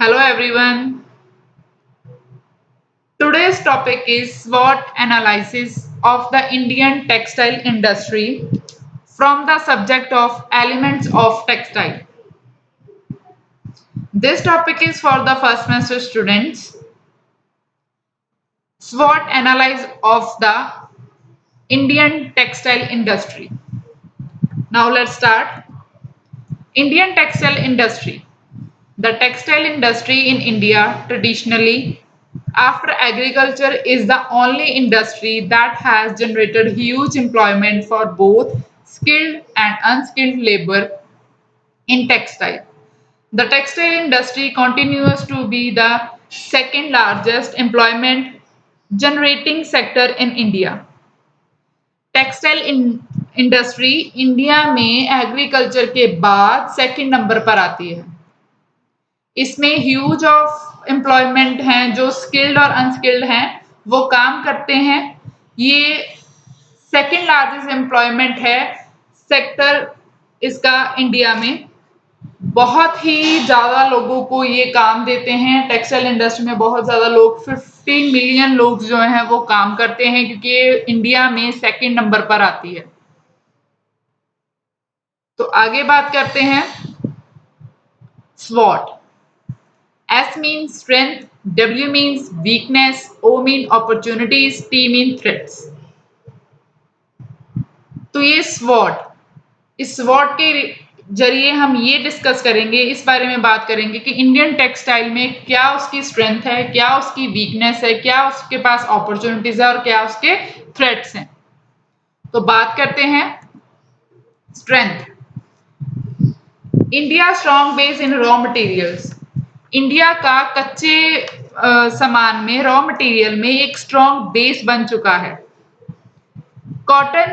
Hello everyone. Today's topic is SWOT analysis of the Indian textile industry from the subject of elements of textile. This topic is for the first semester students. SWOT analysis of the Indian textile industry. Now let's start. Indian textile industry. The textile industry in India traditionally, after agriculture, is the only industry that has generated huge employment for both skilled and unskilled labor in textile. The textile industry continues to be the second largest employment generating sector in India. Textile industry India में agriculture के बाद second number पर आती है। इसमें huge of employment हैं, जो skilled और अनस्किल्ड हैं वो काम करते हैं। ये सेकंड लार्जेस्ट एम्प्लॉयमेंट है सेक्टर इसका इंडिया में। बहुत ही ज़्यादा लोगों को ये काम देते हैं। टेक्सटाइल इंडस्ट्री में बहुत ज़्यादा लोग 15 मिलियन लोग जो हैं वो काम करते हैं, क्योंकि ये इंडिया में सेकंड नंबर पर आती है। तो आगे बात करते हैं स्वॉट। S means strength, W means weakness, O mean opportunities, T mean threats. तो ये स्वॉट, इस स्वॉट के जरिए हम ये डिस्कस करेंगे, इस बारे में बात करेंगे कि इंडियन टेक्सटाइल में क्या उसकी स्ट्रेंथ है, क्या उसकी वीकनेस है, क्या उसके पास अपॉर्चुनिटीज है और क्या उसके थ्रेट्स हैं। तो बात करते हैं strength. India strong base in raw materials. India का कच्चे सामान में, रॉ मटेरियल में एक स्ट्रॉन्ग बेस बन चुका है। Cotton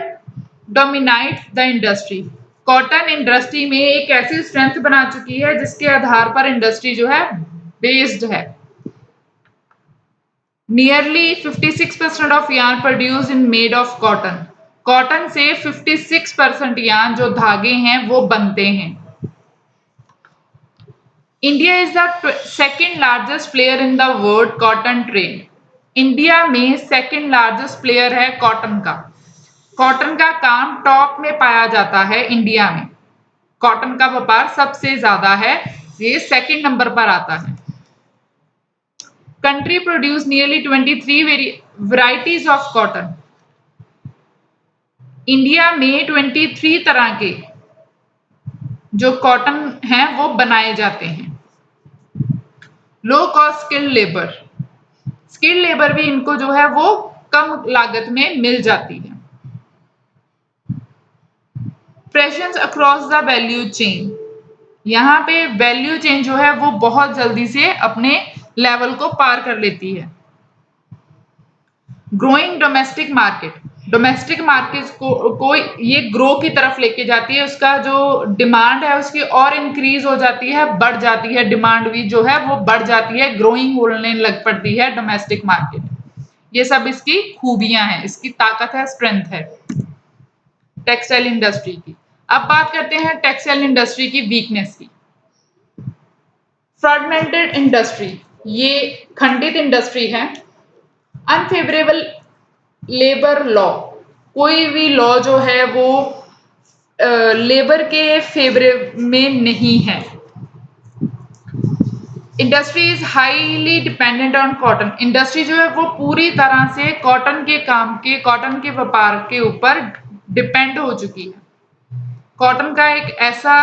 dominates the industry. Cotton industry में एक ऐसी स्ट्रेंथ बना चुकी है जिसके आधार पर इंडस्ट्री जो है बेस्ड है। Nearly 56% of yarn produce in made of cotton. Cotton से 56% यार्न जो धागे हैं वो बनते हैं। India is the second largest player in the world cotton trade. India में सेकेंड लार्जेस्ट प्लेयर है कॉटन का। कॉटन का काम टॉप में पाया जाता है इंडिया में। कॉटन का व्यापार सबसे ज्यादा है, ये सेकंड नंबर पर आता है। Country produce nearly 23 varieties of cotton. India में 23 तरह के जो कॉटन हैं वो बनाए जाते हैं। Low cost skilled labour. Skilled labour भी इनको जो है वो कम लागत में मिल जाती है। Presence across the value chain. यहाँ पे वैल्यू चेन जो है वो बहुत जल्दी से अपने लेवल को पार कर लेती है। Growing domestic market. Domestic market को ये ग्रो की तरफ लेके जाती है। उसका जो डिमांड है उसकी और इंक्रीज हो जाती है, बढ़ जाती है। डिमांड भी जो है वो बढ़ जाती है, ग्रोइंग होने लग पड़ती है डोमेस्टिक मार्केट। ये सब इसकी खूबियां हैं, इसकी ताकत है, स्ट्रेंथ है टेक्सटाइल इंडस्ट्री की। अब बात करते हैं टेक्सटाइल इंडस्ट्री की वीकनेस की। फ्रेगमेंटेड इंडस्ट्री, ये खंडित इंडस्ट्री है। Unfavourable labour law. कोई भी लॉ जो है वो लेबर के फेवर में नहीं है। Industry is highly dependent on cotton. Industry जो है वो पूरी तरह से कॉटन के काम के, कॉटन के व्यापार के ऊपर डिपेंड हो चुकी है। कॉटन का एक ऐसा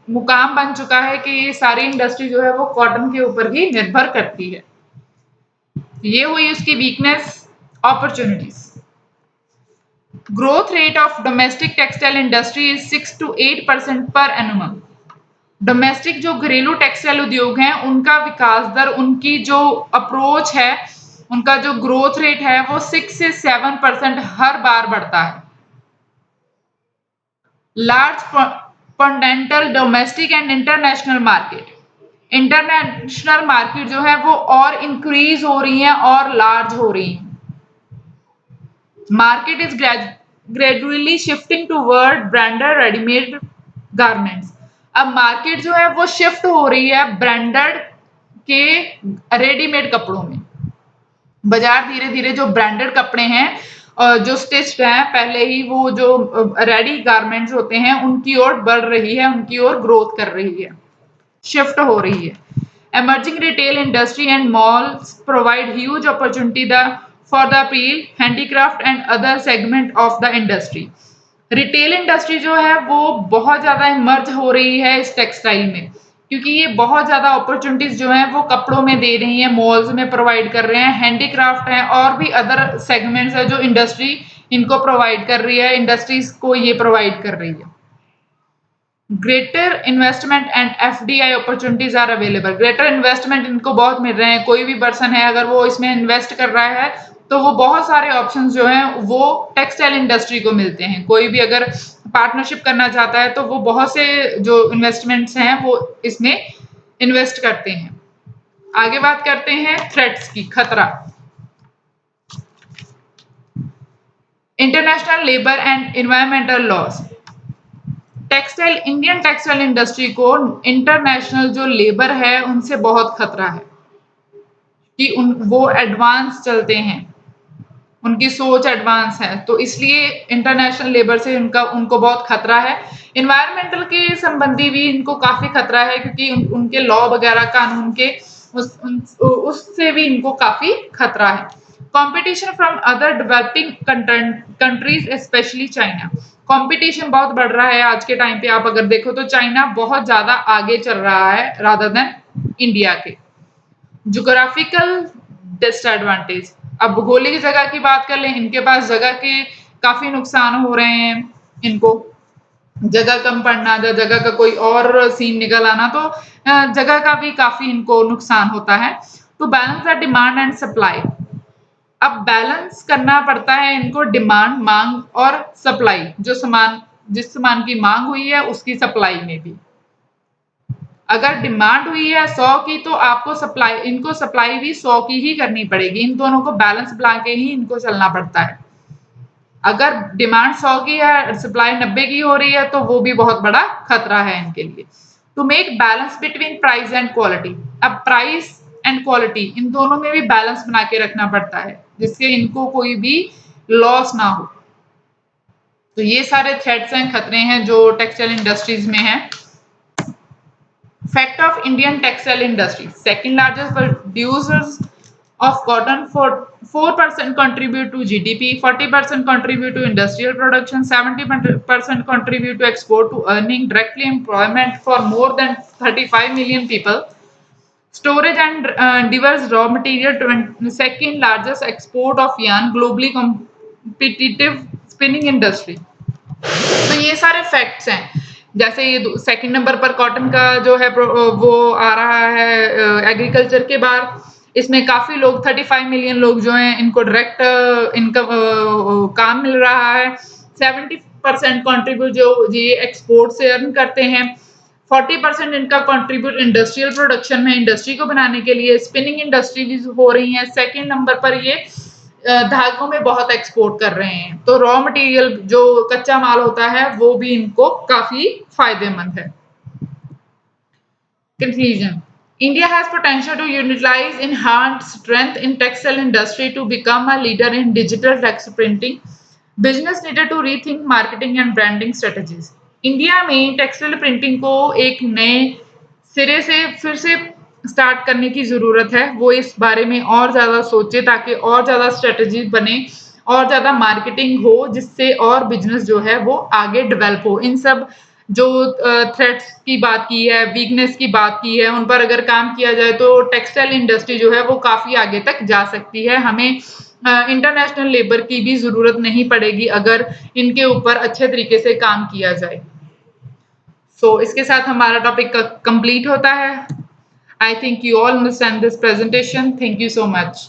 मुकाम बन चुका है कि ये सारी इंडस्ट्री जो है वो कॉटन के ऊपर ही निर्भर करती है। ये हुई उसकी weakness. Opportunities. Growth rate of domestic textile industry is 6 to 8% पर एनुअम। डोमेस्टिक जो घरेलू टेक्सटाइल उद्योग हैं उनका विकास दर, उनकी जो अप्रोच है, उनका जो ग्रोथ रेट है वो 6 से 7% हर बार बढ़ता है। Large potential domestic and international market. International market जो है वो और इंक्रीज हो रही है और लार्ज हो रही है। Market is gradually shifting toward branded readymade garments. अब मार्केट जो है वो शिफ्ट हो रही है ब्रांडेड के रेडीमेड कपड़ों में। बाजार धीरे धीरे जो ब्रांडेड कपड़े हैं जो स्टिच्ड हैं पहले ही, वो जो रेडी गारमेंट्स होते हैं उनकी ओर बढ़ रही है, उनकी ओर ग्रोथ कर रही है, शिफ्ट हो रही है। Emerging retail industry and malls provide huge opportunity for the appeal, handicraft and other segment of the industry. Retail industry जो है वो बहुत ज़्यादा इमर्ज हो रही है इस टेक्सटाइल में, क्योंकि ये बहुत ज़्यादा अपॉर्चुनिटीज जो हैं वो कपड़ों में दे रही हैं, मॉल्स में प्रोवाइड कर रहे हैं, हैंडीक्राफ्ट हैं और भी अदर सेगमेंट्स है जो इंडस्ट्री इनको प्रोवाइड कर रही है, इंडस्ट्रीज को ये प्रोवाइड कर रही है। Greater investment and FDI opportunities are available. Greater investment इनको बहुत मिल रहे हैं, कोई भी पर्सन है अगर वो इसमें इन्वेस्ट कर रहा है तो वो बहुत सारे ऑप्शंस जो हैं वो टेक्सटाइल इंडस्ट्री को मिलते हैं। कोई भी अगर पार्टनरशिप करना चाहता है तो वो बहुत से जो इन्वेस्टमेंट्स हैं वो इसमें इन्वेस्ट करते हैं। आगे बात करते हैं थ्रेट्स की, खतरा। International labour and environmental laws. Indian textile industry को इंटरनेशनल जो लेबर है उनसे बहुत खतरा है कि वो एडवांस चलते हैं, उनकी सोच एडवांस है, तो इसलिए इंटरनेशनल लेबर से उनको बहुत खतरा है। इन्वायरमेंटल के संबंधी भी इनको काफी खतरा है, क्योंकि उनके लॉ वगैरह कानून के उससे भी इनको काफी खतरा है। Competition from other developing countries specially China. Competition बहुत बढ़ रहा है आज के टाइम पे, आप अगर देखो तो चाइना बहुत ज्यादा आगे चल रहा है रादर देन इंडिया के। Geographical disadvantage. अब भौगोलिक जगह की बात कर लें, इनके पास जगह के काफी नुकसान हो रहे हैं, इनको जगह कम पड़ना, जगह का कोई और सीन निकल आना, तो जगह का भी काफी इनको नुकसान होता है। To balance the demand and supply. अब बैलेंस करना पड़ता है इनको डिमांड, मांग और सप्लाई, जिस सामान की मांग हुई है उसकी सप्लाई में भी। अगर डिमांड हुई है 100 की तो आपको इनको सप्लाई भी 100 की ही करनी पड़ेगी। इन दोनों को बैलेंस बना के ही इनको चलना पड़ता है। अगर डिमांड 100 की है, सप्लाई 90 की हो रही है, तो वो भी बहुत बड़ा खतरा है इनके लिए। To make balance between price and quality. अब प्राइस एंड क्वालिटी इन दोनों में भी बैलेंस बना के रखना पड़ता है, जिससे इनको कोई भी लॉस ना हो। तो ये सारे थ्रेट्स हैं, खतरे हैं जो टेक्सटाइल इंडस्ट्रीज में हैं। Fact of Indian textile industry. Second largest producers of cotton, for 4% contribute to GDP, 40% contribute to industrial production, 70% contribute to export, to earning directly employment for more than 35 million people. Storage and diverse raw material, second largest export of yarn, globally competitive spinning industry. तो ये सारे facts हैं। जैसे ये second number पर cotton का जो है वो आ रहा है एग्रीकल्चर के बाद, इसमें काफी लोग 35 मिलियन लोग जो हैं इनको डायरेक्ट इनकम काम मिल रहा है। 70% कॉन्ट्रीब्यूट जो ये एक्सपोर्ट से अर्न करते हैं। 40% इनका कॉन्ट्रीब्यूट इंडस्ट्रियल प्रोडक्शन में, इंडस्ट्री को बनाने के लिए स्पिनिंग इंडस्ट्रीज हो रही हैं। सेकेंड नंबर पर ये धागों में बहुत एक्सपोर्ट कर रहे हैं। तो रॉ मटेरियल जो कच्चा माल होता है वो भी इनको काफी फायदेमंद है। Conclusion. India has potential to utilize enhanced strength in textile industry to become a leader in digital text printing. Business needed to rethink marketing and branding strategies. India में टेक्सटाइल प्रिंटिंग को एक नए सिरे से फिर से स्टार्ट करने की जरूरत है। वो इस बारे में और ज्यादा सोचे ताकि और ज्यादा स्ट्रेटजी बने और ज्यादा मार्केटिंग हो, जिससे और बिजनेस जो है वो आगे डेवलप हो। इन सब जो थ्रेट्स की बात की है, वीकनेस की बात की है, उन पर अगर काम किया जाए तो टेक्सटाइल इंडस्ट्री जो है वो काफी आगे तक जा सकती है। हमें इंटरनेशनल लेबर की भी जरूरत नहीं पड़ेगी अगर इनके ऊपर अच्छे तरीके से काम किया जाए। सो इसके साथ हमारा टॉपिक कंप्लीट होता है। I think you all understand this presentation. Thank you so much.